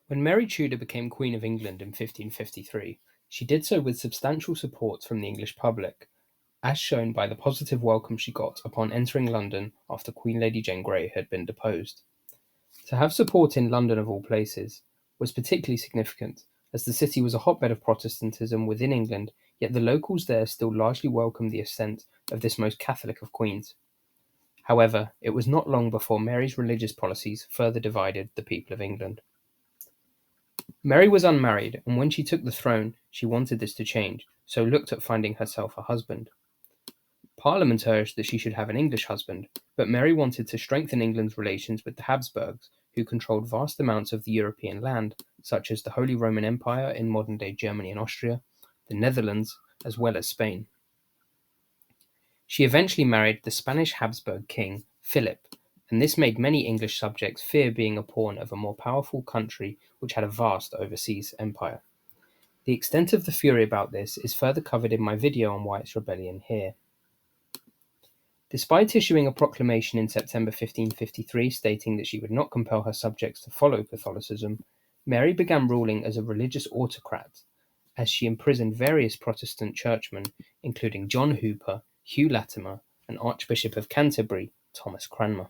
When Mary Tudor became Queen of England in 1553, she did so with substantial support from the English public, as shown by the positive welcome she got upon entering London after Queen Lady Jane Grey had been deposed. To have support in London of all places was particularly significant, as the city was a hotbed of Protestantism within England, yet the locals there still largely welcomed the ascent of this most Catholic of queens. However, it was not long before Mary's religious policies further divided the people of England. Mary was unmarried, and when she took the throne, she wanted this to change, so looked at finding herself a husband. Parliament urged that she should have an English husband, but Mary wanted to strengthen England's relations with the Habsburgs, who controlled vast amounts of the European land, such as the Holy Roman Empire in modern-day Germany and Austria, the Netherlands, as well as Spain. She eventually married the Spanish Habsburg king, Philip, and this made many English subjects fear being a pawn of a more powerful country which had a vast overseas empire. The extent of the fury about this is further covered in my video on Wyatt's Rebellion here. Despite issuing a proclamation in September 1553 stating that she would not compel her subjects to follow Catholicism, Mary began ruling as a religious autocrat, as she imprisoned various Protestant churchmen, including John Hooper, Hugh Latimer, and Archbishop of Canterbury, Thomas Cranmer.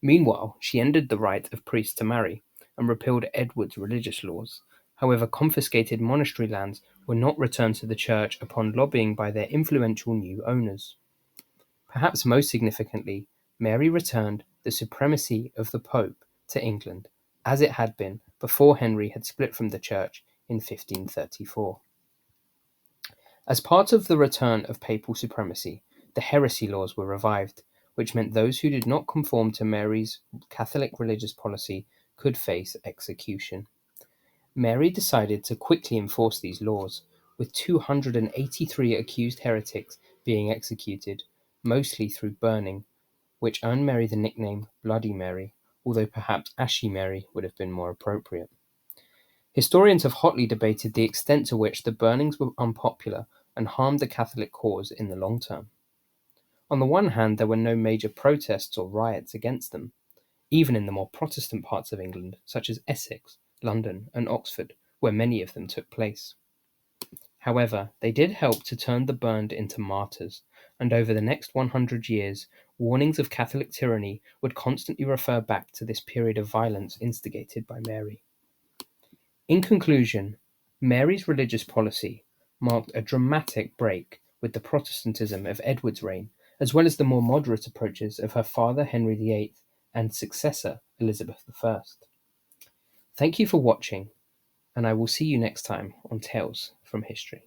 Meanwhile, she ended the right of priests to marry, and repealed Edward's religious laws. However, confiscated monastery lands were not returned to the church upon lobbying by their influential new owners. Perhaps most significantly, Mary returned the supremacy of the Pope to England, as it had been before Henry had split from the Church in 1534. As part of the return of papal supremacy, the heresy laws were revived, which meant those who did not conform to Mary's Catholic religious policy could face execution. Mary decided to quickly enforce these laws, with 283 accused heretics being executed, mostly through burning, which earned Mary the nickname Bloody Mary, although perhaps Ashy Mary would have been more appropriate. Historians have hotly debated the extent to which the burnings were unpopular and harmed the Catholic cause in the long term. On the one hand, there were no major protests or riots against them, even in the more Protestant parts of England, such as Essex, London, and Oxford, where many of them took place. However, they did help to turn the burned into martyrs, and over the next 100 years, warnings of Catholic tyranny would constantly refer back to this period of violence instigated by Mary. In conclusion, Mary's religious policy marked a dramatic break with the Protestantism of Edward's reign, as well as the more moderate approaches of her father Henry VIII and successor Elizabeth I. Thank you for watching, and I will see you next time on Tales from History.